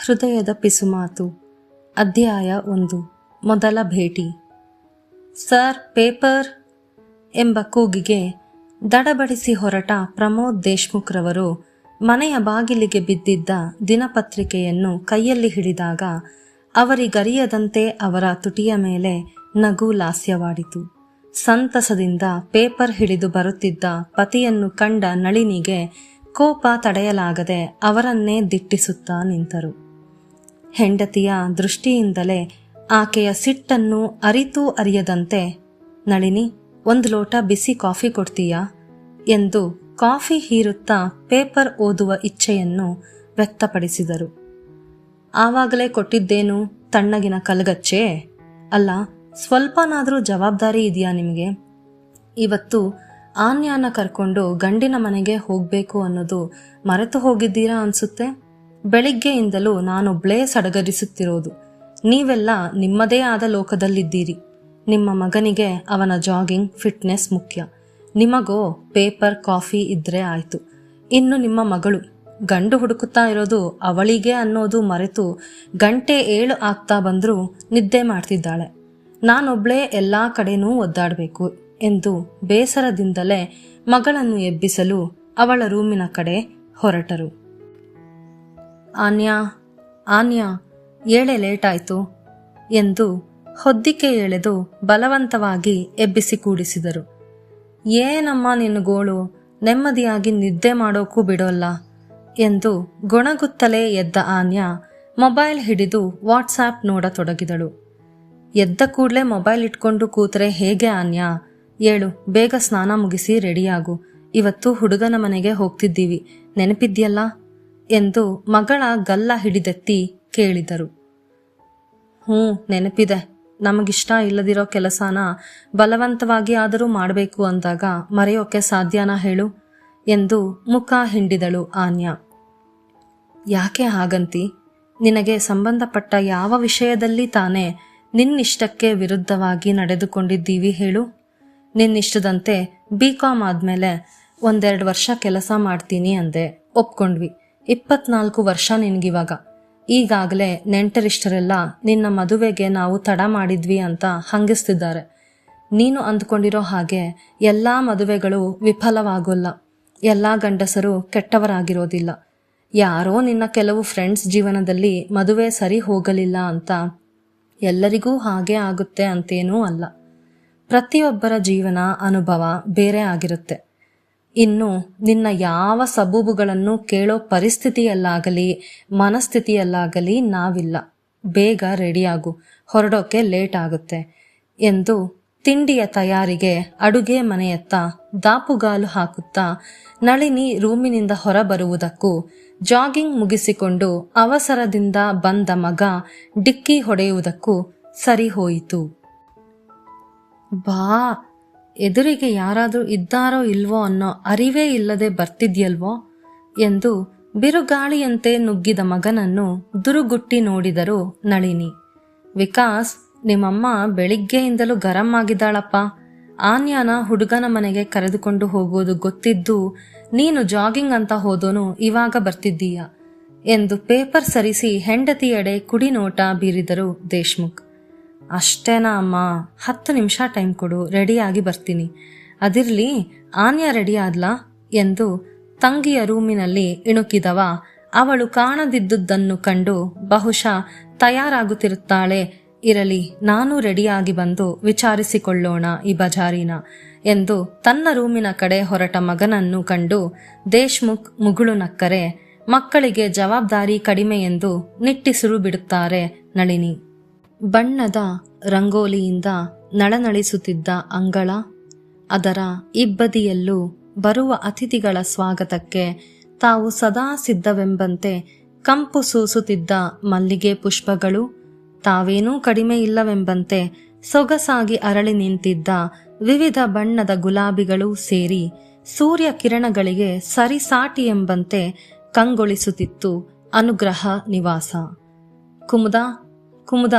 ಹೃದಯದ ಪಿಸುಮಾತು. ಅಧ್ಯಾಯ 1. ಮೊದಲ ಭೇಟಿ. ಸರ್, ಪೇಪರ್ ಎಂಬ ಕೂಗಿಗೆ ದಡಬಡಿಸಿ ಹೊರಟ ಪ್ರಮೋದ್ ದೇಶ್ಮುಖ್ರವರು ಮನೆಯ ಬಾಗಿಲಿಗೆ ಬಿದ್ದಿದ್ದ ದಿನಪತ್ರಿಕೆಯನ್ನು ಕೈಯಲ್ಲಿ ಹಿಡಿದಾಗ ಅವರಿಗರಿಯದಂತೆ ಅವರ ತುಟಿಯ ಮೇಲೆ ನಗು ಲಾಸ್ಯವಾಡಿತು. ಸಂತಸದಿಂದ ಪೇಪರ್ ಹಿಡಿದು ಬರುತ್ತಿದ್ದ ಪತಿಯನ್ನು ಕಂಡ ನಳಿನಿಗೆ ಕೋಪ ತಡೆಯಲಾಗದೆ ಅವರನ್ನೇ ದಿಟ್ಟಿಸುತ್ತಾ ನಿಂತರು. ಹೆಂಡತಿಯ ದೃಷ್ಟಿಯಿಂದಲೇ ಆಕೆಯ ಸಿಟ್ಟನ್ನು ಅರಿತೂ ಅರಿಯದಂತೆ, ನಳಿನಿ, 1 ಲೋಟ ಬಿಸಿ ಕಾಫಿ ಕೊಡ್ತೀಯಾ ಎಂದು ಕಾಫಿ ಹೀರುತ್ತಾ ಪೇಪರ್ ಓದುವ ಇಚ್ಛೆಯನ್ನು ವ್ಯಕ್ತಪಡಿಸಿದರು. ಆವಾಗಲೇ ಕೊಟ್ಟಿದ್ದೇನು, ತಣ್ಣಗಿನ ಕಲ್ಗಚ್ಚೆ? ಅಲ್ಲ, ಸ್ವಲ್ಪನಾದರೂ ಜವಾಬ್ದಾರಿ ಇದೆಯಾ ನಿಮಗೆ? ಇವತ್ತು ಆನ್ಯಾನ ಕರ್ಕೊಂಡು ಗಂಡಿನ ಮನೆಗೆ ಹೋಗಬೇಕು ಅನ್ನೋದು ಮರೆತು ಹೋಗಿದ್ದೀರಾ ಅನ್ಸುತ್ತೆ. ಬೆಳಿಗ್ಗೆಯಿಂದಲೂ ನಾನೊಬ್ಳೇ ಸಡಗರಿಸುತ್ತಿರೋದು. ನೀವೆಲ್ಲ ನಿಮ್ಮದೇ ಆದ ಲೋಕದಲ್ಲಿದ್ದೀರಿ. ನಿಮ್ಮ ಮಗನಿಗೆ ಅವನ ಜಾಗಿಂಗ್, ಫಿಟ್ನೆಸ್ ಮುಖ್ಯ. ನಿಮಗೋ ಪೇಪರ್, ಕಾಫಿ ಇದ್ರೆ ಆಯ್ತು. ಇನ್ನು ನಿಮ್ಮ ಮಗಳು ಗಂಡು ಹುಡುಕುತ್ತಾ ಇರೋದು ಅವಳಿಗೆ ಅನ್ನೋದು ಮರೆತು ಗಂಟೆ 7 ಆಗ್ತಾ ಬಂದರೂ ನಿದ್ದೆ ಮಾಡ್ತಿದ್ದಾಳೆ. ನಾನೊಬ್ಳೇ ಎಲ್ಲಾ ಕಡೆನೂ ಒದ್ದಾಡಬೇಕು ಎಂದು ಬೇಸರದಿಂದಲೇ ಮಗಳನ್ನು ಎಬ್ಬಿಸಲು ಅವಳ ರೂಮಿನ ಕಡೆ ಹೊರಟರು. ಆನ್ಯಾ, ಏಳೆ ಲೇಟಾಯ್ತು ಎಂದು ಹೊದ್ದಿಕೆ ಎಳೆದು ಬಲವಂತವಾಗಿ ಎಬ್ಬಿಸಿ ಕೂಡಿಸಿದರು. ಏನಮ್ಮ ನಿನ್ನ ಗೋಳು, ನೆಮ್ಮದಿಯಾಗಿ ನಿದ್ದೆ ಮಾಡೋಕ್ಕೂ ಬಿಡೋಲ್ಲ ಎಂದು ಗೊಣಗುತ್ತಲೇ ಎದ್ದ ಆನ್ಯಾ ಮೊಬೈಲ್ ಹಿಡಿದು ವಾಟ್ಸಾಪ್ ನೋಡತೊಡಗಿದಳು. ಎದ್ದ ಕೂಡಲೇ ಮೊಬೈಲ್ ಇಟ್ಕೊಂಡು ಕೂತರೆ ಹೇಗೆ ಆನ್ಯಾ? ಏಳು, ಬೇಗ ಸ್ನಾನ ಮುಗಿಸಿ ರೆಡಿಯಾಗು. ಇವತ್ತು ಹುಡುಗನ ಮನೆಗೆ ಹೋಗ್ತಿದ್ದೀವಿ, ನೆನಪಿದ್ಯಲ್ಲ ಎಂದು ಮಗಳ ಗಲ್ಲ ಹಿಡಿದೆತ್ತಿ ಕೇಳಿದರು. ನೆನಪಿದೆ. ನಮಗಿಷ್ಟ ಇಲ್ಲದಿರೋ ಕೆಲಸನ ಬಲವಂತವಾಗಿ ಆದರೂ ಮಾಡಬೇಕು ಅಂದಾಗ ಮರೆಯೋಕೆ ಸಾಧ್ಯನಾ ಹೇಳು ಎಂದು ಮುಖ ಹಿಂಡಿದಳು ಆನ್ಯಾ. ಯಾಕೆ ಹಾಗಂತಿ? ನಿನಗೆ ಸಂಬಂಧಪಟ್ಟ ಯಾವ ವಿಷಯದಲ್ಲಿ ತಾನೇ ನಿನ್ನಿಷ್ಟಕ್ಕೆ ವಿರುದ್ಧವಾಗಿ ನಡೆದುಕೊಂಡಿದ್ದೀವಿ ಹೇಳು? ನಿನ್ನಿಷ್ಟದಂತೆ BCom ಆದಮೇಲೆ 1-2 ವರ್ಷ ಕೆಲಸ ಮಾಡ್ತೀನಿ ಅಂದೆ, ಒಪ್ಕೊಂಡ್ವಿ. 24 ವರ್ಷ ನಿನ್ಗಿವಾಗ. ಈಗಾಗಲೇ ನೆಂಟರಿಷ್ಟರೆಲ್ಲ ನಿನ್ನ ಮದುವೆಗೆ ನಾವು ತಡ ಮಾಡಿದ್ವಿ ಅಂತ ಹಂಗಿಸ್ತಿದ್ದಾರೆ. ನೀನು ಅಂದ್ಕೊಂಡಿರೋ ಹಾಗೆ ಎಲ್ಲ ಮದುವೆಗಳು ವಿಫಲವಾಗೋಲ್ಲ. ಎಲ್ಲ ಗಂಡಸರು ಕೆಟ್ಟವರಾಗಿರೋದಿಲ್ಲ. ಯಾರೋ ನಿನ್ನ ಕೆಲವು ಫ್ರೆಂಡ್ಸ್ ಜೀವನದಲ್ಲಿ ಮದುವೆ ಸರಿ ಹೋಗಲಿಲ್ಲ ಅಂತ ಎಲ್ಲರಿಗೂ ಹಾಗೆ ಆಗುತ್ತೆ ಅಂತೇನೂ ಅಲ್ಲ. ಪ್ರತಿಯೊಬ್ಬರ ಜೀವನ ಅನುಭವ ಬೇರೆ ಆಗಿರುತ್ತೆ. ಇನ್ನು ನಿನ್ನ ಯಾವ ಸಬೂಬುಗಳನ್ನು ಕೇಳೋ ಪರಿಸ್ಥಿತಿಯಲ್ಲಾಗಲಿ ಮನಸ್ಥಿತಿಯಲ್ಲಾಗಲಿ ನಾವಿಲ್ಲ. ಬೇಗ ರೆಡಿಯಾಗು, ಹೊರಡೋಕೆ ಲೇಟ್ ಆಗುತ್ತೆ ಎಂದು ತಿಂಡಿಯ ತಯಾರಿಗೆ ಅಡುಗೆ ಮನೆಯತ್ತ ದಾಪುಗಾಲು ಹಾಕುತ್ತಾ ನಳಿನಿ ರೂಮಿನಿಂದ ಹೊರಬರುವುದಕ್ಕೂ ಜಾಗಿಂಗ್ ಮುಗಿಸಿಕೊಂಡು ಅವಸರದಿಂದ ಬಂದ ಮಗ ಡಿಕ್ಕಿ ಹೊಡೆಯುವುದಕ್ಕೂ ಸರಿ ಹೋಯಿತು. ಬಾ, ಎದುರಿಗೆ ಯಾರಾದರೂ ಇದ್ದಾರೋ ಇಲ್ವೋ ಅನ್ನೋ ಅರಿವೇ ಇಲ್ಲದೆ ಬರ್ತಿದ್ಯಲ್ವೋ ಎಂದು ಬಿರುಗಾಳಿಯಂತೆ ನುಗ್ಗಿದ ಮಗನನ್ನು ದುರುಗುಟ್ಟಿ ನೋಡಿದರು ನಳಿನಿ. ವಿಕಾಸ್, ನಿಮ್ಮಮ್ಮ ಬೆಳಿಗ್ಗೆಯಿಂದಲೂ ಗರಂ ಆಗಿದ್ದಾಳಪ್ಪ. ಆನ್ಯಾನ ಹುಡುಗನ ಮನೆಗೆ ಕರೆದುಕೊಂಡು ಹೋಗೋದು ಗೊತ್ತಿದ್ದು ನೀನು ಜಾಗಿಂಗ್ ಅಂತ ಹೋದೋನು ಇವಾಗ ಬರ್ತಿದ್ದೀಯ ಎಂದು ಪೇಪರ್ ಸರಿಸಿ ಹೆಂಡತಿಯೆಡೆ ಕುಡಿ ನೋಟ ಬೀರಿದರು ದೇಶ್ಮುಖ್. ಅಷ್ಟೇನಾ ಅಮ್ಮ? 10 ನಿಮಿಷ ಟೈಮ್ ಕೊಡು, ರೆಡಿಯಾಗಿ ಬರ್ತೀನಿ. ಅದಿರ್ಲಿ, ಆನ್ಯಾ ರೆಡಿ ಆದ್ಲಾ ಎಂದು ತಂಗಿಯ ರೂಮಿನಲ್ಲಿ ಇಣುಕಿದವ ಅವಳು ಕಾಣದಿದ್ದುದನ್ನು ಕಂಡು ಬಹುಶಃ ತಯಾರಾಗುತ್ತಿರುತ್ತಾಳೆ. ಇರಲಿ, ನಾನು ರೆಡಿಯಾಗಿ ಬಂದು ವಿಚಾರಿಸಿಕೊಳ್ಳೋಣ ಈ ಬಜಾರಿನ ಎಂದು ತನ್ನ ರೂಮಿನ ಕಡೆ ಹೊರಟ ಮಗನನ್ನು ಕಂಡು ದೇಶ್ಮುಖ್ ಮುಗುಳು ನಕ್ಕರೆ, ಮಕ್ಕಳಿಗೆ ಜವಾಬ್ದಾರಿ ಕಡಿಮೆ ಎಂದು ನಿಟ್ಟಿಸುರು ಬಿಡುತ್ತಾರೆ ನಳಿನಿ. ಬಣ್ಣದ ರಂಗೋಲಿಯಿಂದ ನಳನಳಿಸುತ್ತಿದ್ದ ಅಂಗಳ, ಅದರ ಇಬ್ಬದಿಯಲ್ಲೂ ಬರುವ ಅತಿಥಿಗಳ ಸ್ವಾಗತಕ್ಕೆ ತಾವು ಸದಾ ಸಿದ್ಧವೆಂಬಂತೆ ಕಂಪು ಸೂಸುತ್ತಿದ್ದ ಮಲ್ಲಿಗೆ ಪುಷ್ಪಗಳು, ತಾವೇನೂ ಕಡಿಮೆ ಇಲ್ಲವೆಂಬಂತೆ ಸೊಗಸಾಗಿ ಅರಳಿ ನಿಂತಿದ್ದ ವಿವಿಧ ಬಣ್ಣದ ಗುಲಾಬಿಗಳು ಸೇರಿ ಸೂರ್ಯ ಕಿರಣಗಳಿಗೆ ಸರಿಸಾಟಿ ಎಂಬಂತೆ ಕಂಗೊಳಿಸುತ್ತಿತ್ತು ಅನುಗ್ರಹ ನಿವಾಸ. ಕುಮುದ,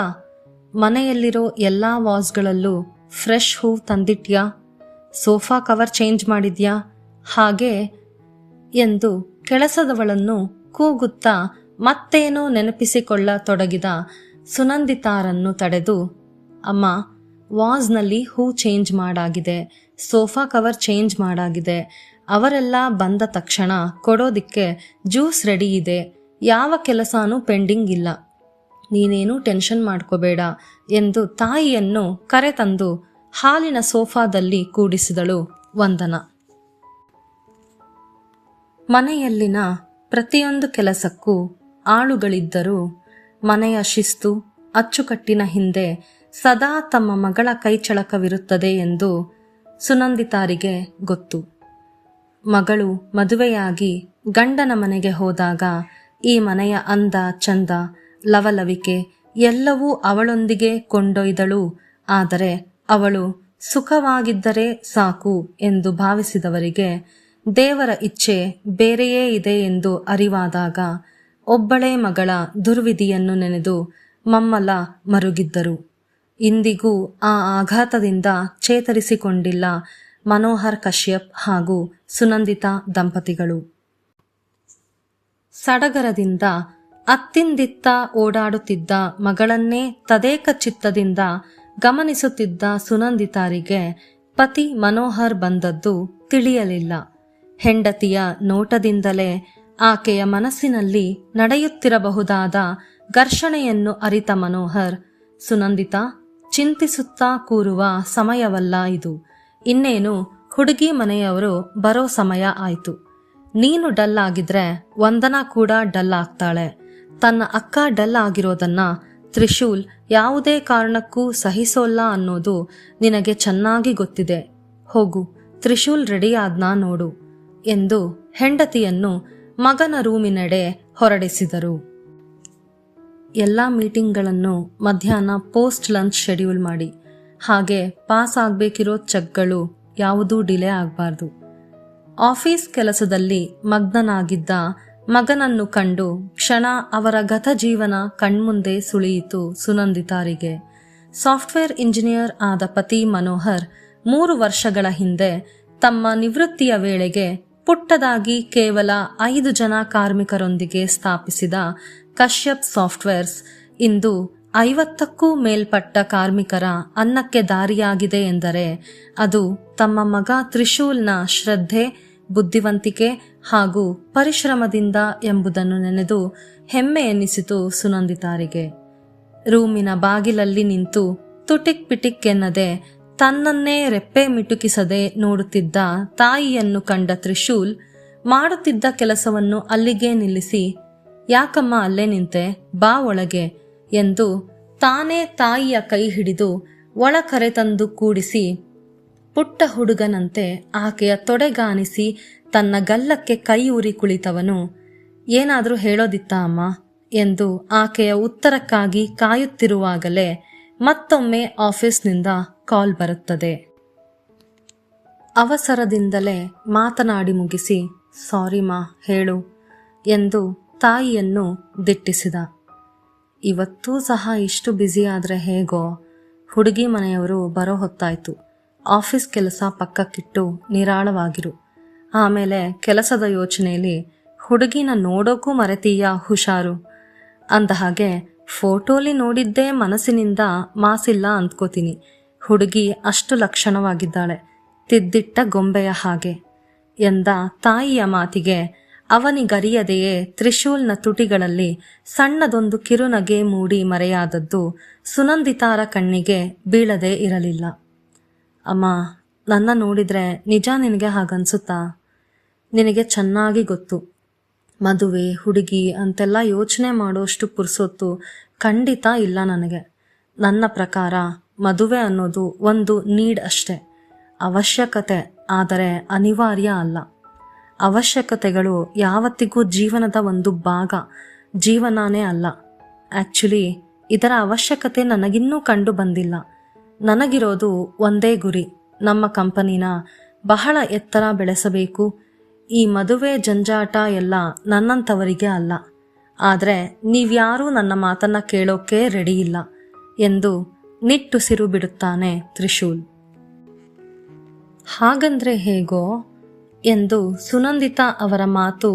ಮನೆಯಲ್ಲಿರೋ ಎಲ್ಲಾ ವಾಸ್ಗಳಲ್ಲೂ ಫ್ರೆಶ್ ಹೂ ತಂದಿಟ್ಯಾ? ಸೋಫಾ ಕವರ್ ಚೇಂಜ್ ಮಾಡಿದ್ಯಾ? ಹಾಗೆ ಎಂದು ಕೆಲಸದವಳನ್ನು ಕೂಗುತ್ತಾ ಮತ್ತೇನೋ ನೆನಪಿಸಿಕೊಳ್ಳತೊಡಗಿದ ಸುನಂದಿತಾರನ್ನು ತಡೆದು, ಅಮ್ಮ, ವಾಸ್ನಲ್ಲಿ ಹೂ ಚೇಂಜ್ ಮಾಡಾಗಿದೆ, ಸೋಫಾ ಕವರ್ ಚೇಂಜ್ ಮಾಡಾಗಿದೆ, ಅವರೆಲ್ಲ ಬಂದ ತಕ್ಷಣ ಕೊಡೋದಿಕ್ಕೆ ಜ್ಯೂಸ್ ರೆಡಿ ಇದೆ, ಯಾವ ಕೆಲಸನೂ ಪೆಂಡಿಂಗ್ ಇಲ್ಲ, ನೀನೇನು ಟೆನ್ಷನ್ ಮಾಡ್ಕೋಬೇಡ ಎಂದು ತಾಯಿಯನ್ನು ಕರೆತಂದು ಹಾಲಿನ ಸೋಫಾದಲ್ಲಿ ಕೂಡಿಸಿದಳು ವಂದನಾ. ಮನೆಯಲ್ಲಿನ ಪ್ರತಿಯೊಂದು ಕೆಲಸಕ್ಕೂ ಆಳುಗಳಿದ್ದರೂ ಮನೆಯ ಶಿಸ್ತು ಅಚ್ಚುಕಟ್ಟಿನ ಹಿಂದೆ ಸದಾ ತಮ್ಮ ಮಗಳ ಕೈಚಳಕವಿರುತ್ತದೆ ಎಂದು ಸುನಂದಿತಾರಿಗೆ ಗೊತ್ತು. ಮಗಳು ಮದುವೆಯಾಗಿ ಗಂಡನ ಮನೆಗೆ ಹೋದಾಗ ಈ ಮನೆಯ ಅಂದ ಚಂದ ಲವಲವಿಕೆ ಎಲ್ಲವೂ ಅವಳೊಂದಿಗೆ ಕೊಂಡೊಯ್ದಳು. ಆದರೆ ಅವಳು ಸುಖವಾಗಿದ್ದರೆ ಸಾಕು ಎಂದು ಭಾವಿಸಿದವರಿಗೆ ದೇವರ ಇಚ್ಛೆ ಬೇರೆಯೇ ಇದೆ ಎಂದು ಅರಿವಾದಾಗ ಒಬ್ಬಳೇ ಮಗಳ ದುರ್ವಿಧಿಯನ್ನು ನೆನೆದು ಮಮ್ಮಲ ಮರುಗಿದ್ದರು. ಇಂದಿಗೂ ಆ ಆಘಾತದಿಂದ ಚೇತರಿಸಿಕೊಂಡಿಲ್ಲ ಮನೋಹರ್ ಕಶ್ಯಪ್ ಹಾಗೂ ಸುನಂದಿತಾ ದಂಪತಿಗಳು. ಸಡಗರದಿಂದ ಅತ್ತಿಂದಿತ್ತ ಓಡಾಡುತ್ತಿದ್ದ ಮಗಳನ್ನೇ ತದೇಕ ಚಿತ್ತದಿಂದ ಗಮನಿಸುತ್ತಿದ್ದ ಸುನಂದಿತಾರಿಗೆ ಪತಿ ಮನೋಹರ್ ಬಂದದ್ದು ತಿಳಿಯಲಿಲ್ಲ. ಹೆಂಡತಿಯ ನೋಟದಿಂದಲೇ ಆಕೆಯ ಮನಸ್ಸಿನಲ್ಲಿ ನಡೆಯುತ್ತಿರಬಹುದಾದ ಘರ್ಷಣೆಯನ್ನು ಅರಿತ ಮನೋಹರ್, ಸುನಂದಿತಾ, ಚಿಂತಿಸುತ್ತಾ ಕೂರುವ ಸಮಯವಲ್ಲ ಇದು, ಇನ್ನೇನು ಹುಡುಗಿ ಮನೆಯವರು ಬರೋ ಸಮಯ ಆಯ್ತು. ನೀನು ಡಲ್ ಆಗಿದ್ರೆ ವಂದನಾ ಕೂಡ ಡಲ್ ಆಗ್ತಾಳೆ. ತನ್ನ ಅಕ್ಕ ಡಲ್ ಆಗಿರೋದನ್ನ ತ್ರಿಶೂಲ್ ಯಾವುದೇ ಕಾರಣಕ್ಕೂ ಸಹಿಸೋಲ್ಲ ಅನ್ನೋದು ನಿನಗೆ ಚೆನ್ನಾಗಿ ಗೊತ್ತಿದೆ. ಹೋಗು, ತ್ರಿಶೂಲ್ ರೆಡಿ ಆದ್ನಾ ನೋಡು ಎಂದು ಹೆಂಡತಿಯನ್ನು ಮಗನ ರೂಮಿನೆಡೆ ಹೊರಡಿಸಿದರು. ಎಲ್ಲ ಮೀಟಿಂಗ್ಗಳನ್ನು ಮಧ್ಯಾಹ್ನ ಪೋಸ್ಟ್ ಲಂಚ್ ಶೆಡ್ಯೂಲ್ ಮಾಡಿ, ಹಾಗೆ ಪಾಸ್ ಆಗಬೇಕಿರೋ ಚೆಕ್ಗಳು ಯಾವುದೂ ಡಿಲೇ ಆಗಬಾರ್ದು. ಆಫೀಸ್ ಕೆಲಸದಲ್ಲಿ ಮಗ್ನನಾಗಿದ್ದ ಮಗನನ್ನು ಕಂಡು ಕ್ಷಣ ಅವರ ಗತ ಜೀವನ ಕಣ್ಮುಂದೆ ಸುಳಿಯಿತು ಸುನಂದಿತಾರಿಗೆ. ಸಾಫ್ಟ್ವೇರ್ ಇಂಜಿನಿಯರ್ ಆದ ಪತಿ ಮನೋಹರ್ 3 ವರ್ಷಗಳ ಹಿಂದೆ ತಮ್ಮ ನಿವೃತ್ತಿಯ ವೇಳೆಗೆ ಪುಟ್ಟದಾಗಿ ಕೇವಲ 5 ಜನ ಕಾರ್ಮಿಕರೊಂದಿಗೆ ಸ್ಥಾಪಿಸಿದ ಕಶ್ಯಪ್ ಸಾಫ್ಟ್ವೇರ್ಸ್ ಇಂದು 50ಕ್ಕೂ ಮೇಲ್ಪಟ್ಟ ಕಾರ್ಮಿಕರ ಅನ್ನಕ್ಕೆ ದಾರಿಯಾಗಿದೆ ಎಂದರೆ ಅದು ತಮ್ಮ ಮಗ ತ್ರಿಶೂಲ್ನ ಶ್ರದ್ಧೆ, ಬುದ್ಧಿವಂತಿಕೆ ಹಾಗೂ ಪರಿಶ್ರಮದಿಂದ ಎಂಬುದನ್ನು ನೆನೆದು ಹೆಮ್ಮೆ ಎನ್ನಿಸಿತು ಸುನಂದಿತಾರಿಗೆ. ರೂಮಿನ ಬಾಗಿಲಲ್ಲಿ ನಿಂತು ತುಟಿಕ್ ಪಿಟಿಕ್ ಎನ್ನದೆ ತನ್ನನ್ನೇ ರೆಪ್ಪೆ ಮಿಟುಕಿಸದೆ ನೋಡುತ್ತಿದ್ದ ತಾಯಿಯನ್ನು ಕಂಡ ತ್ರಿಶೂಲ್ ಮಾಡುತ್ತಿದ್ದ ಕೆಲಸವನ್ನು ಅಲ್ಲಿಗೆ ನಿಲ್ಲಿಸಿ, ಯಾಕಮ್ಮ ಅಲ್ಲೇ ನಿಂತೆ, ಬಾ ಒಳಗೆ ಎಂದು ತಾನೇ ತಾಯಿಯ ಕೈ ಹಿಡಿದು ಒಳ ಕರೆತಂದು ಕೂಡಿಸಿ ಪುಟ್ಟ ಹುಡುಗನಂತೆ ಆಕೆಯ ತೊಡೆಗಾನಿಸಿ ತನ್ನ ಗಲ್ಲಕ್ಕೆ ಕೈ ಉರಿ ಕುಳಿತವನು, ಏನಾದರೂ ಹೇಳೋದಿತ್ತಾ ಅಮ್ಮ ಎಂದು ಆಕೆಯ ಉತ್ತರಕ್ಕಾಗಿ ಕಾಯುತ್ತಿರುವಾಗಲೇ ಮತ್ತೊಮ್ಮೆ ಆಫೀಸ್ನಿಂದ ಕಾಲ್ ಬರುತ್ತದೆ. ಅವಸರದಿಂದಲೇ ಮಾತನಾಡಿ ಮುಗಿಸಿ, ಸಾರಿ ಮಾ, ಹೇಳು ಎಂದು ತಾಯಿಯನ್ನು ದಿಟ್ಟಿಸಿದ. ಇವತ್ತೂ ಸಹ ಇಷ್ಟು ಬ್ಯುಸಿ ಆದರೆ ಹೇಗೋ, ಹುಡುಗಿ ಮನೆಯವರು ಬರೋ ಹೊತ್ತಾಯ್ತು, ಆಫೀಸ್ ಕೆಲಸ ಪಕ್ಕಕ್ಕಿಟ್ಟು ನಿರಾಳವಾಗಿರು, ಆಮೇಲೆ ಕೆಲಸದ ಯೋಚನೆಯಲ್ಲಿ ಹುಡುಗಿನ ನೋಡೋಕ್ಕೂ ಮರೆತೀಯ, ಹುಷಾರು. ಅಂದ ಹಾಗೆ ಫೋಟೋಲಿ ನೋಡಿದ್ದೇ ಮನಸ್ಸಿನಿಂದ ಮಾಸಿಲ್ಲ ಅಂದ್ಕೋತೀನಿ, ಹುಡುಗಿ ಅಷ್ಟು ಲಕ್ಷಣವಾಗಿದ್ದಾಳೆ, ತಿದ್ದಿಟ್ಟ ಗೊಂಬೆಯ ಹಾಗೆ ಎಂದ ತಾಯಿಯ ಮಾತಿಗೆ ಅವನಿಗರಿಯದೆಯೇ ತ್ರಿಶೂಲ್ನ ತುಟಿಗಳಲ್ಲಿ ಸಣ್ಣದೊಂದು ಕಿರುನಗೆ ಮೂಡಿ ಮರೆಯಾದದ್ದು ಸುನಂದಿತಾರ ಕಣ್ಣಿಗೆ ಬೀಳದೇ ಇರಲಿಲ್ಲ. ಅಮ್ಮ, ನನ್ನ ನೋಡಿದ್ರೆ ನಿಜ ನಿನಗೆ ಹಾಗನ್ಸುತ್ತಾ? ನಿನಗೆ ಚೆನ್ನಾಗಿ ಗೊತ್ತು, ಮದುವೆ ಹುಡುಗಿ ಅಂತೆಲ್ಲ ಯೋಚನೆ ಮಾಡೋಷ್ಟು ಪುರ್ಸೊತ್ತು ಖಂಡಿತ ಇಲ್ಲ ನನಗೆ. ನನ್ನ ಪ್ರಕಾರ ಮದುವೆ ಅನ್ನೋದು ಒಂದು ನೀಡ್ ಅಷ್ಟೆ, ಅವಶ್ಯಕತೆ, ಆದರೆ ಅನಿವಾರ್ಯ ಅಲ್ಲ. ಅವಶ್ಯಕತೆಗಳು ಯಾವತ್ತಿಗೂ ಜೀವನದ ಒಂದು ಭಾಗ, ಜೀವನಾನೇ ಅಲ್ಲ. ಆ್ಯಕ್ಚುಲಿ ಇದರ ಅವಶ್ಯಕತೆ ನನಗಿನ್ನೂ ಕಂಡು ಬಂದಿಲ್ಲ. ನನಗಿರೋದು ಒಂದೇ ಗುರಿ, ನಮ್ಮ ಕಂಪನಿನ ಬಹಳ ಎತ್ತರ ಬೆಳೆಸಬೇಕು. ಈ ಮದುವೆ ಜಂಜಾಟ ಎಲ್ಲ ನನ್ನಂಥವರಿಗೆ ಅಲ್ಲ. ಆದರೆ ನೀವ್ಯಾರೂ ನನ್ನ ಮಾತನ್ನ ಕೇಳೋಕೆ ರೆಡಿ ಇಲ್ಲ ಎಂದು ನಿಟ್ಟುಸಿರು ಬಿಡುತ್ತಾನೆ ತ್ರಿಶೂಲ್. ಹಾಗಂದ್ರೆ ಹೇಗೋ ಎಂದು ಸುನಂದಿತಾ ಅವರ ಮಾತು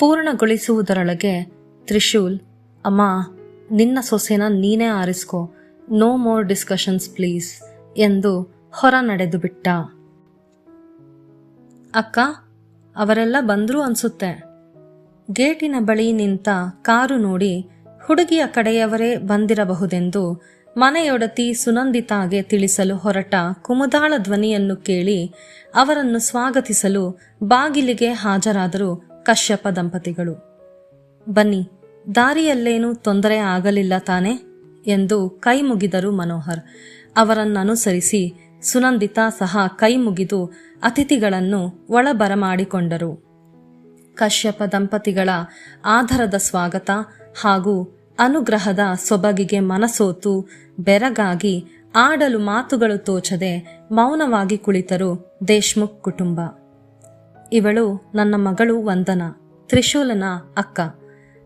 ಪೂರ್ಣಗೊಳಿಸುವುದರೊಳಗೆ ತ್ರಿಶೂಲ್, ಅಮ್ಮ, ನಿನ್ನ ಸೊಸೆನ ನೀನೇ ಆರಿಸ್ಕೊ, ನೋ ಮೋರ್ ಡಿಸ್ಕಷನ್ಸ್ ಪ್ಲೀಸ್ ಎಂದು ಹೊರ ನಡೆದು ಬಿಟ್ಟ. ಅಕ್ಕ, ಅವರೆಲ್ಲ ಬಂದ್ರು ಅನ್ಸುತ್ತೆ. ಗೇಟಿನ ಬಳಿ ನಿಂತ ಕಾರು ನೋಡಿ ಹುಡುಗಿಯ ಕಡೆಯವರೇ ಬಂದಿರಬಹುದೆಂದು ಮನೆಯೊಡತಿ ಸುನಂದಿತಾಗೆ ತಿಳಿಸಲು ಹೊರಟ ಕುಮುದಾಳ ಧ್ವನಿಯನ್ನು ಕೇಳಿ ಅವರನ್ನು ಸ್ವಾಗತಿಸಲು ಬಾಗಿಲಿಗೆ ಹಾಜರಾದರು ಕಶ್ಯಪ ದಂಪತಿಗಳು. ಬನ್ನಿ, ದಾರಿಯಲ್ಲೇನೂ ತೊಂದರೆ ಆಗಲಿಲ್ಲ ತಾನೆ ಎಂದು ಕೈ ಮುಗಿದರು ಮನೋಹರ್. ಅವರನ್ನನುಸರಿಸಿ ಸುನಂದಿತಾ ಸಹ ಕೈ ಮುಗಿದು ಅತಿಥಿಗಳನ್ನು ಒಳಬರಮಾಡಿಕೊಂಡರು. ಕಶ್ಯಪ ದಂಪತಿಗಳ ಆದರದ ಸ್ವಾಗತ ಹಾಗೂ ಅನುಗ್ರಹದ ಸೊಬಗಿಗೆ ಮನಸೋತು ಬೆರಗಾಗಿ ಆಡಲು ಮಾತುಗಳು ತೋಚದೆ ಮೌನವಾಗಿ ಕುಳಿತರು ದೇಶ್ಮುಖ್ ಕುಟುಂಬ. ಇವಳು ನನ್ನ ಮಗಳು ವಂದನಾ, ತ್ರಿಶೂಲನ ಅಕ್ಕ.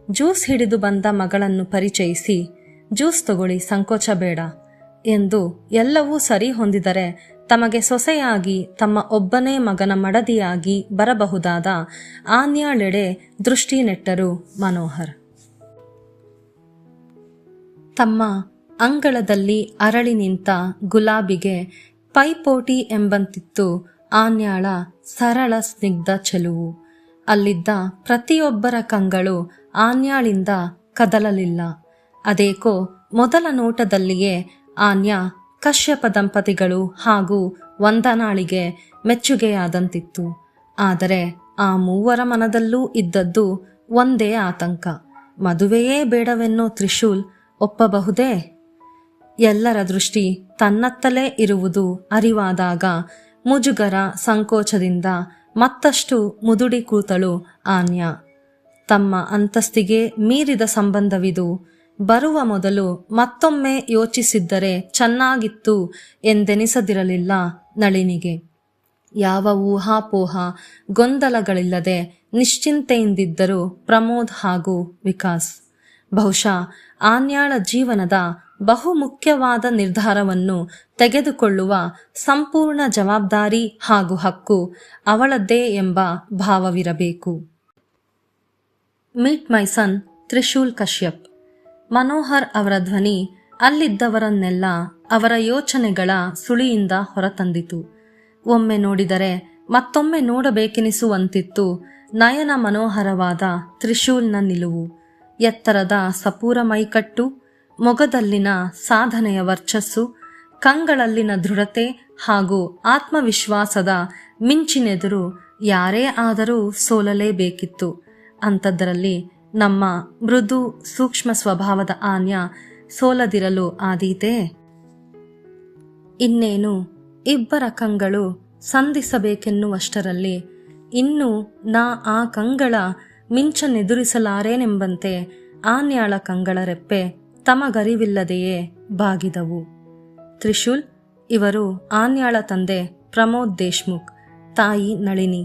ಜ್ಯೂಸ್ ಹಿಡಿದು ಬಂದ ಮಗಳನ್ನು ಪರಿಚಯಿಸಿ, ಜ್ಯೂಸ್ ತಗೊಳ್ಳಿ, ಸಂಕೋಚ ಬೇಡ ಎಂದು ಎಲ್ಲವೂ ಸರಿ ಹೊಂದಿದರೆ ತಮಗೆ ಸೊಸೆಯಾಗಿ ತಮ್ಮ ಒಬ್ಬನೇ ಮಗನ ಮಡದಿಯಾಗಿ ಬರಬಹುದಾದ ಆನ್ಯಾಳೆಡೆ ದೃಷ್ಟಿ ನೆಟ್ಟರು ಮನೋಹರ್. ತಮ್ಮ ಅಂಗಳದಲ್ಲಿ ಅರಳಿ ನಿಂತ ಗುಲಾಬಿಗೆ ಪೈಪೋಟಿ ಎಂಬಂತಿತ್ತು ಆನ್ಯಾಳ ಸರಳ ಸ್ನಿಗ್ಧ ಚೆಲುವು. ಅಲ್ಲಿದ್ದ ಪ್ರತಿಯೊಬ್ಬರ ಕಂಗಳು ಆನ್ಯಾಳಿಂದ ಕದಲಲಿಲ್ಲ. ಅದೇಕೋ ಮೊದಲ ನೋಟದಲ್ಲಿಯೇ ಆನ್ಯಾ ಕಶ್ಯಪ ದಂಪತಿಗಳು ಹಾಗೂ ವಂದನಾಳಿಗೆ ಮೆಚ್ಚುಗೆಯಾದಂತಿತ್ತು. ಆದರೆ ಆ ಮೂವರ ಮನದಲ್ಲೂ ಇದ್ದದ್ದು ಒಂದೇ ಆತಂಕ. ಮದುವೆಯೇ ಬೇಡವೆನ್ನೋ ತ್ರಿಶೂಲ್ ಒಪ್ಪಬಹುದೇ? ಎಲ್ಲರ ದೃಷ್ಟಿ ತನ್ನತ್ತಲೇ ಇರುವುದು ಅರಿವಾದಾಗ ಮುಜುಗರ ಸಂಕೋಚದಿಂದ ಮತ್ತಷ್ಟು ಮುದುಡಿ ಕೂತಳು ಆನ್ಯಾ. ತಮ್ಮ ಅಂತಸ್ತಿಗೆ ಮೀರಿದ ಸಂಬಂಧವಿದು, ಬರುವ ಮೊದಲು ಮತ್ತೊಮ್ಮೆ ಯೋಚಿಸಿದ್ದರೆ ಚೆನ್ನಾಗಿತ್ತು ಎಂದೆನಿಸದಿರಲಿಲ್ಲ ನಳಿನಿಗೆ. ಯಾವ ಊಹಾಪೋಹ ಗೊಂದಲಗಳಿಲ್ಲದೆ ನಿಶ್ಚಿಂತೆಯಿಂದಿದ್ದರು ಪ್ರಮೋದ್ ಹಾಗೂ ವಿಕಾಸ್. ಬಹುಶಃ ಆನ್ಯಾಳ ಜೀವನದ ಬಹುಮುಖ್ಯವಾದ ನಿರ್ಧಾರವನ್ನು ತೆಗೆದುಕೊಳ್ಳುವ ಸಂಪೂರ್ಣ ಜವಾಬ್ದಾರಿ ಹಾಗೂ ಹಕ್ಕು ಅವಳದ್ದೇ ಎಂಬ ಭಾವವಿರಬೇಕು. ಮೀಟ್ ಮೈ ಸನ್ ತ್ರಿಶೂಲ್ ಕಶ್ಯಪ್. ಮನೋಹರ್ ಅವರ ಧ್ವನಿ ಅಲ್ಲಿದ್ದವರನ್ನೆಲ್ಲ ಅವರ ಯೋಚನೆಗಳ ಸುಳಿಯಿಂದ ಹೊರತಂದಿತು. ಒಮ್ಮೆ ನೋಡಿದರೆ ಮತ್ತೊಮ್ಮೆ ನೋಡಬೇಕೆನಿಸುವಂತಿತ್ತು ನಯನ ಮನೋಹರವಾದ ತ್ರಿಶೂಲ್ನ ನಿಲುವು. ಎತ್ತರದ ಸಪೂರ ಮೈಕಟ್ಟು, ಮೊಗದಲ್ಲಿನ ಸಾಧನೆಯ ವರ್ಚಸ್ಸು, ಕಂಗಳಲ್ಲಿನ ದೃಢತೆ ಹಾಗೂ ಆತ್ಮವಿಶ್ವಾಸದ ಮಿಂಚಿನೆದುರು ಯಾರೇ ಆದರೂ ಸೋಲಲೇಬೇಕಿತ್ತು. ಅಂಥದ್ದರಲ್ಲಿ ನಮ್ಮ ಮೃದು ಸೂಕ್ಷ್ಮ ಸ್ವಭಾವದ ಆನ್ಯಾ ಸೋಲದಿರಲು ಆದೀತೆ? ಇನ್ನೇನು ಇಬ್ಬರ ಕಂಗಳು ಸಂಧಿಸಬೇಕೆನ್ನುವಷ್ಟರಲ್ಲಿ ಇನ್ನು ನಾ ಆ ಕಂಗಳ ಮಿಂಚನೆದುರಿಸಲಾರೇನೆಂಬಂತೆ ಆನ್ಯಾಳ ಕಂಗಳ ರೆಪ್ಪೆ ತಮಗರಿವಿಲ್ಲದೆಯೇ ಬಾಗಿದವು. ತ್ರಿಶೂಲ್, ಇವರು ಆನ್ಯಾಳ ತಂದೆ ಪ್ರಮೋದ್ ದೇಶ್ಮುಖ್, ತಾಯಿ ನಳಿನಿ,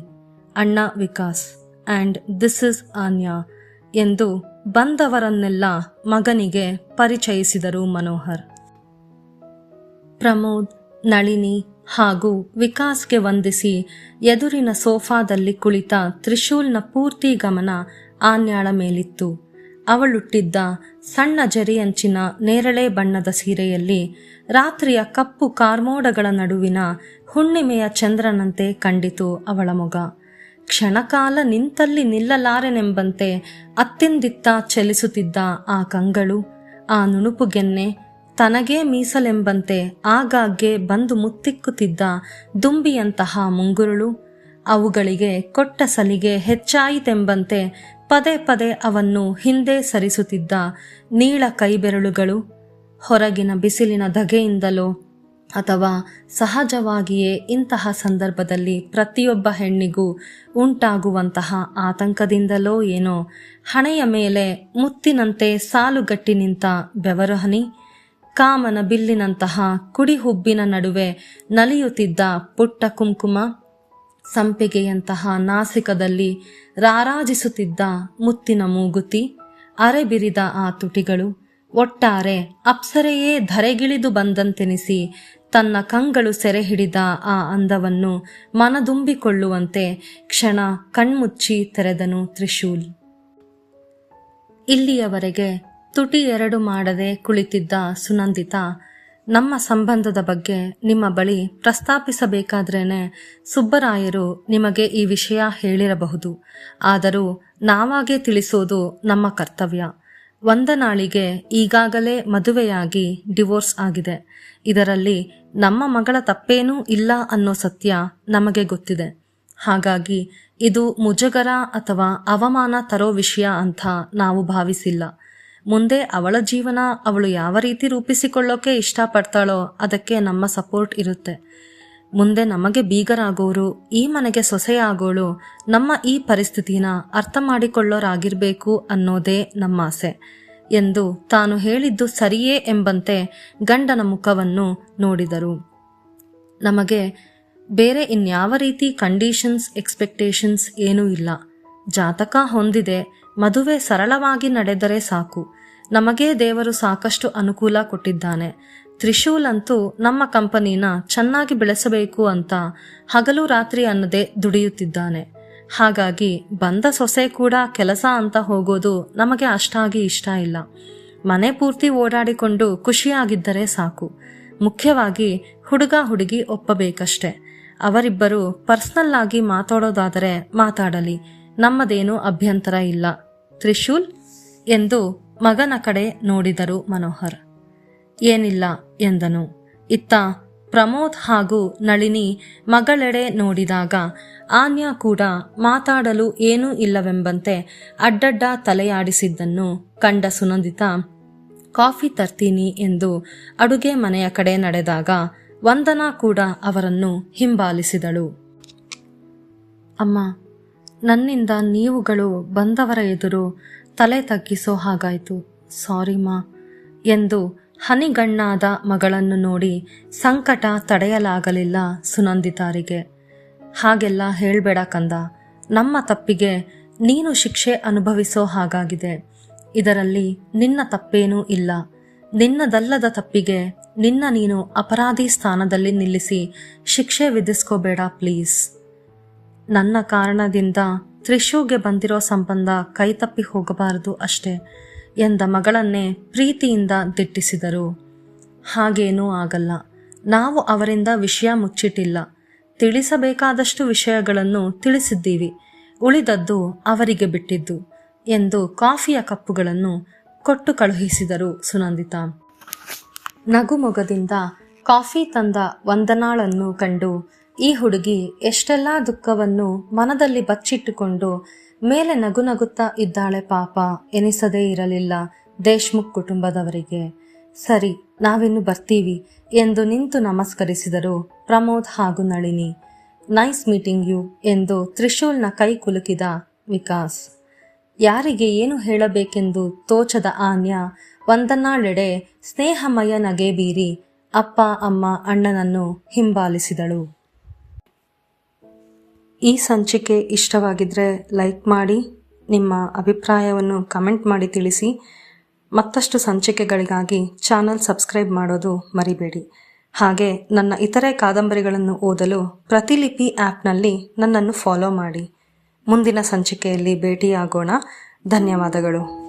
ಅಣ್ಣ ವಿಕಾಸ್, ಆ್ಯಂಡ್ ದಿಸ್ ಇಸ್ ಆನ್ಯಾ ಎಂದು ಬಂದವರನ್ನೆಲ್ಲ ಮಗನಿಗೆ ಪರಿಚಯಿಸಿದರು ಮನೋಹರ್. ಪ್ರಮೋದ್, ನಳಿನಿ ಹಾಗೂ ವಿಕಾಸ್ಗೆ ವಂದಿಸಿ ಎದುರಿನ ಸೋಫಾದಲ್ಲಿ ಕುಳಿತ ತ್ರಿಶೂಲ್ನ ಪೂರ್ತಿ ಗಮನ ಆನ್ಯಾಳ ಮೇಲಿತ್ತು. ಅವಳುಟ್ಟಿದ್ದ ಸಣ್ಣ ಜರಿಯಂಚಿನ ನೇರಳೆ ಬಣ್ಣದ ಸೀರೆಯಲ್ಲಿ ರಾತ್ರಿಯ ಕಪ್ಪು ಕಾರ್ಮೋಡಗಳ ನಡುವಿನ ಹುಣ್ಣಿಮೆಯ ಚಂದ್ರನಂತೆ ಕಂಡಿತು ಅವಳ ಮೊಗ. ಕ್ಷಣಕಾಲ ನಿಂತಲ್ಲಿ ನಿಲ್ಲಲಾರೆನೆಂಬಂತೆ ಅತ್ತಿಂದಿತ್ತ ಚಲಿಸುತ್ತಿದ್ದ ಆ ಕಂಗಳು, ಆ ನುಣುಪುಗೆನ್ನೆ, ತನಗೇ ಮೀಸಲೆಂಬಂತೆ ಆಗಾಗ್ಗೆ ಬಂದು ಮುತ್ತಿಕ್ಕುತ್ತಿದ್ದ ದುಂಬಿಯಂತಹ ಮುಂಗುರುಳು, ಅವುಗಳಿಗೆ ಕೊಟ್ಟ ಸಲಿಗೆ ಹೆಚ್ಚಾಯಿತೆಂಬಂತೆ ಪದೇ ಪದೇ ಅವನ್ನು ಹಿಂದೆ ಸರಿಸುತ್ತಿದ್ದ ನೀಳ ಕೈಬೆರಳುಗಳು, ಹೊರಗಿನ ಬಿಸಿಲಿನ ಧಗೆಯಿಂದಲೋ ಅಥವಾ ಸಹಜವಾಗಿಯೇ ಇಂತಹ ಸಂದರ್ಭದಲ್ಲಿ ಪ್ರತಿಯೊಬ್ಬ ಹೆಣ್ಣಿಗೂ ಉಂಟಾಗುವಂತಹ ಆತಂಕದಿಂದಲೋ ಏನೋ ಹಣೆಯ ಮೇಲೆ ಮುತ್ತಿನಂತೆ ಸಾಲುಗಟ್ಟಿ ನಿಂತ ಬೆವರು ಹನಿ, ಕಾಮನ ಬಿಲ್ಲಿನಂತಹ ಕುಡಿ ಹುಬ್ಬಿನ ನಡುವೆ ನಲಿಯುತ್ತಿದ್ದ ಪುಟ್ಟ ಕುಂಕುಮ, ಸಂಪಿಗೆಯಂತಹ ನಾಸಿಕದಲ್ಲಿ ರಾರಾಜಿಸುತ್ತಿದ್ದ ಮುತ್ತಿನ ಮೂಗುತಿ, ಅರೆಬಿರಿದ ಆ ತುಟಿಗಳು, ಒಟ್ಟಾರೆ ಅಪ್ಸರೆಯೇ ಧರೆಗಿಳಿದು ಬಂದಂತೆನಿಸಿ ತನ್ನ ಕಂಗಳು ಸೆರೆ ಹಿಡಿದ ಆ ಅಂದವನ್ನು ಮನದುಂಬಿಕೊಳ್ಳುವಂತೆ ಕ್ಷಣ ಕಣ್ಮುಚ್ಚಿ ತೆರೆದನು ತ್ರಿಶೂಲ್. ಇಲ್ಲಿಯವರೆಗೆ ತುಟಿ ಎರಡು ಮಾಡದೆ ಕುಳಿತಿದ್ದ ಸುನಂದಿತಾ ನಮ್ಮ ಸಂಬಂಧದ ಬಗ್ಗೆ ನಿಮ್ಮ ಬಳಿ ಪ್ರಸ್ತಾಪಿಸಬೇಕಾದ್ರೇನೆ ಸುಬ್ಬರಾಯರು ನಿಮಗೆ ಈ ವಿಷಯ ಹೇಳಿರಬಹುದು. ಆದರೂ ನಾವಾಗೇ ತಿಳಿಸೋದು ನಮ್ಮ ಕರ್ತವ್ಯ. ಒಂದನಾಳಿಗೆ ಈಗಾಗಲೇ ಮದುವೆಯಾಗಿ ಡಿವೋರ್ಸ್ ಆಗಿದೆ. ಇದರಲ್ಲಿ ನಮ್ಮ ಮಗಳ ತಪ್ಪೇನೂ ಇಲ್ಲ ಅನ್ನೋ ಸತ್ಯ ನಮಗೆ ಗೊತ್ತಿದೆ. ಹಾಗಾಗಿ ಇದು ಮುಜುಗರ ಅಥವಾ ಅವಮಾನ ತರೋ ವಿಷಯ ಅಂತ ನಾವು ಭಾವಿಸಿಲ್ಲ. ಮುಂದೆ ಅವಳ ಜೀವನ ಅವಳು ಯಾವ ರೀತಿ ರೂಪಿಸಿಕೊಳ್ಳೋಕೆ ಇಷ್ಟಪಡ್ತಾಳೋ ಅದಕ್ಕೆ ನಮ್ಮ ಸಪೋರ್ಟ್ ಇರುತ್ತೆ. ಮುಂದೆ ನಮಗೆ ಬೀಗರಾಗೋರು, ಈ ಮನೆಗೆ ಸೊಸೆಯಾಗೋಳು ನಮ್ಮ ಈ ಪರಿಸ್ಥಿತಿನ ಅರ್ಥ ಮಾಡಿಕೊಳ್ಳೋರಾಗಿರ್ಬೇಕು ಅನ್ನೋದೇ ನಮ್ಮ ಆಸೆ ಎಂದು ತಾನು ಹೇಳಿದ್ದು ಸರಿಯೇ ಎಂಬಂತೆ ಗಂಡನ ಮುಖವನ್ನು ನೋಡಿದರು. ನಮಗೆ ಬೇರೆ ಇನ್ಯಾವ ರೀತಿ ಕಂಡೀಷನ್ಸ್, ಎಕ್ಸ್ಪೆಕ್ಟೇಷನ್ಸ್ ಏನೂ ಇಲ್ಲ. ಜಾತಕ ಹೊಂದಿದೆ, ಮದುವೆ ಸರಳವಾಗಿ ನಡೆದರೆ ಸಾಕು. ನಮಗೇ ದೇವರು ಸಾಕಷ್ಟು ಅನುಕೂಲ ಕೊಟ್ಟಿದ್ದಾನೆ. ತ್ರಿಶೂಲ್ ಅಂತೂ ನಮ್ಮ ಕಂಪನಿನ ಚೆನ್ನಾಗಿ ಬೆಳೆಸಬೇಕು ಅಂತ ಹಗಲು ರಾತ್ರಿ ಅನ್ನದೇ ದುಡಿಯುತ್ತಿದ್ದಾನೆ. ಹಾಗಾಗಿ ಬಂದ ಸೊಸೆ ಕೂಡ ಕೆಲಸ ಅಂತ ಹೋಗೋದು ನಮಗೆ ಅಷ್ಟಾಗಿ ಇಷ್ಟ ಇಲ್ಲ. ಮನೆ ಪೂರ್ತಿ ಓಡಾಡಿಕೊಂಡು ಖುಷಿಯಾಗಿದ್ದರೆ ಸಾಕು. ಮುಖ್ಯವಾಗಿ ಹುಡುಗ ಹುಡುಗಿ ಒಪ್ಪಬೇಕಷ್ಟೆ. ಅವರಿಬ್ಬರು ಪರ್ಸನಲ್ ಆಗಿ ಮಾತಾಡೋದಾದರೆ ಮಾತಾಡಲಿ, ನಮ್ಮದೇನೂ ಅಭ್ಯಂತರ ಇಲ್ಲ. ತ್ರಿಶೂಲ್ ಎಂದು ಮಗನ ಕಡೆ ನೋಡಿದರು ಮನೋಹರ್. ಏನಿಲ್ಲ ಎಂದನು. ಇತ್ತ ಪ್ರಮೋದ್ ಹಾಗೂ ನಳಿನಿ ಮಗಳೆಡೆ ನೋಡಿದಾಗ ಆನ್ಯಾ ಕೂಡ ಮಾತಾಡಲು ಏನೂ ಇಲ್ಲವೆಂಬಂತೆ ಅಡ್ಡಡ್ಡ ತಲೆಯಾಡಿಸಿದ್ದನ್ನು ಕಂಡ ಸುನಂದಿತಾ ಕಾಫಿ ತರ್ತೀನಿ ಎಂದು ಅಡುಗೆ ಮನೆಯ ಕಡೆ ನಡೆದಾಗ ವಂದನಾ ಕೂಡ ಅವರನ್ನು ಹಿಂಬಾಲಿಸಿದಳು. ಅಮ್ಮ, ನನ್ನಿಂದ ನೀವುಗಳು ಬಂದವರ ಎದುರು ತಲೆ ತಗ್ಗಿಸೋ ಹಾಗಾಯ್ತು, ಸಾರಿ ಮಾ ಎಂದು ಹನಿಗಣ್ಣಾದ ಮಗಳನ್ನು ನೋಡಿ ಸಂಕಟ ತಡೆಯಲಾಗಲಿಲ್ಲ ಸುನಂದಿತಾರಿಗೆ. ಹಾಗೆಲ್ಲ ಹೇಳ್ಬೇಡ ಕಂದ, ನಮ್ಮ ತಪ್ಪಿಗೆ ನೀನು ಶಿಕ್ಷೆ ಅನುಭವಿಸೋ ಹಾಗಾಗಿದೆ. ಇದರಲ್ಲಿ ನಿನ್ನ ತಪ್ಪೇನೂ ಇಲ್ಲ. ನಿನ್ನದಲ್ಲದ ತಪ್ಪಿಗೆ ನಿನ್ನ ನೀನು ಅಪರಾಧಿ ಸ್ಥಾನದಲ್ಲಿ ನಿಲ್ಲಿಸಿ ಶಿಕ್ಷೆ ವಿಧಿಸ್ಕೋಬೇಡ ಪ್ಲೀಸ್. ನನ್ನ ಕಾರಣದಿಂದ ತ್ರಿಶೂಗೆ ಬಂದಿರೋ ಸಂಬಂಧ ಕೈತಪ್ಪಿ ಹೋಗಬಾರದು ಅಷ್ಟೇ ಎಂದ ಮಗಳನ್ನೇ ಪ್ರೀತಿಯಿಂದ ದಿಟ್ಟಿಸಿದರು. ಹಾಗೇನೂ ಆಗಲ್ಲ. ನಾವು ಅವರಿಂದ ವಿಷಯ ಮುಚ್ಚಿಟ್ಟಿಲ್ಲ. ತಿಳಿಸಬೇಕಾದಷ್ಟು ವಿಷಯಗಳನ್ನು ತಿಳಿಸಿದ್ದೀವಿ. ಉಳಿದದ್ದು ಅವರಿಗೆ ಬಿಟ್ಟಿದ್ದು ಎಂದು ಕಾಫಿಯ ಕಪ್ಪುಗಳನ್ನು ಕೊಟ್ಟು ಕಳುಹಿಸಿದರು ಸುನಂದಿತಾ. ನಗುಮೊಗದಿಂದ ಕಾಫಿ ತಂದ ವಂದನಾಳನ್ನು ಕಂಡು ಈ ಹುಡುಗಿ ಎಷ್ಟೆಲ್ಲ ದುಃಖವನ್ನು ಮನದಲ್ಲಿ ಬಚ್ಚಿಟ್ಟುಕೊಂಡು ಮೇಲೆ ನಗುನಗುತ್ತಾ ಇದ್ದಾಳೆ ಪಾಪ ಎನಿಸದೇ ಇರಲಿಲ್ಲ ದೇಶ್ಮುಖ್ ಕುಟುಂಬದವರಿಗೆ. ಸರಿ, ನಾವಿನ್ನು ಬರ್ತೀವಿ ಎಂದು ನಿಂತು ನಮಸ್ಕರಿಸಿದರು ಪ್ರಮೋದ್ ಹಾಗೂ ನಳಿನಿ. ನೈಸ್ ಮೀಟಿಂಗ್ ಯು ಎಂದು ತ್ರಿಶೂಲ್ನ ಕೈ ಕುಲುಕಿದ ವಿಕಾಸ್. ಯಾರಿಗೆ ಏನು ಹೇಳಬೇಕೆಂದು ತೋಚದ ಆನ್ಯಾ ವಂದನಾಳೆಡೆ ಸ್ನೇಹಮಯ ನಗೆ ಬೀರಿ ಅಪ್ಪ ಅಮ್ಮ ಅಣ್ಣನನ್ನು ಹಿಂಬಾಲಿಸಿದಳು. ಈ ಸಂಚಿಕೆ ಇಷ್ಟವಾಗಿದ್ದರೆ ಲೈಕ್ ಮಾಡಿ, ನಿಮ್ಮ ಅಭಿಪ್ರಾಯವನ್ನು ಕಮೆಂಟ್ ಮಾಡಿ ತಿಳಿಸಿ. ಮತ್ತಷ್ಟು ಸಂಚಿಕೆಗಳಿಗಾಗಿ ಚಾನಲ್ ಸಬ್ಸ್ಕ್ರೈಬ್ ಮಾಡೋದು ಮರಿಬೇಡಿ. ಹಾಗೆ ನನ್ನ ಇತರೆ ಕಾದಂಬರಿಗಳನ್ನು ಓದಲು ಪ್ರತಿಲಿಪಿ ಆ್ಯಪ್ನಲ್ಲಿ ನನ್ನನ್ನು ಫಾಲೋ ಮಾಡಿ. ಮುಂದಿನ ಸಂಚಿಕೆಯಲ್ಲಿ ಭೇಟಿಯಾಗೋಣ. ಧನ್ಯವಾದಗಳು.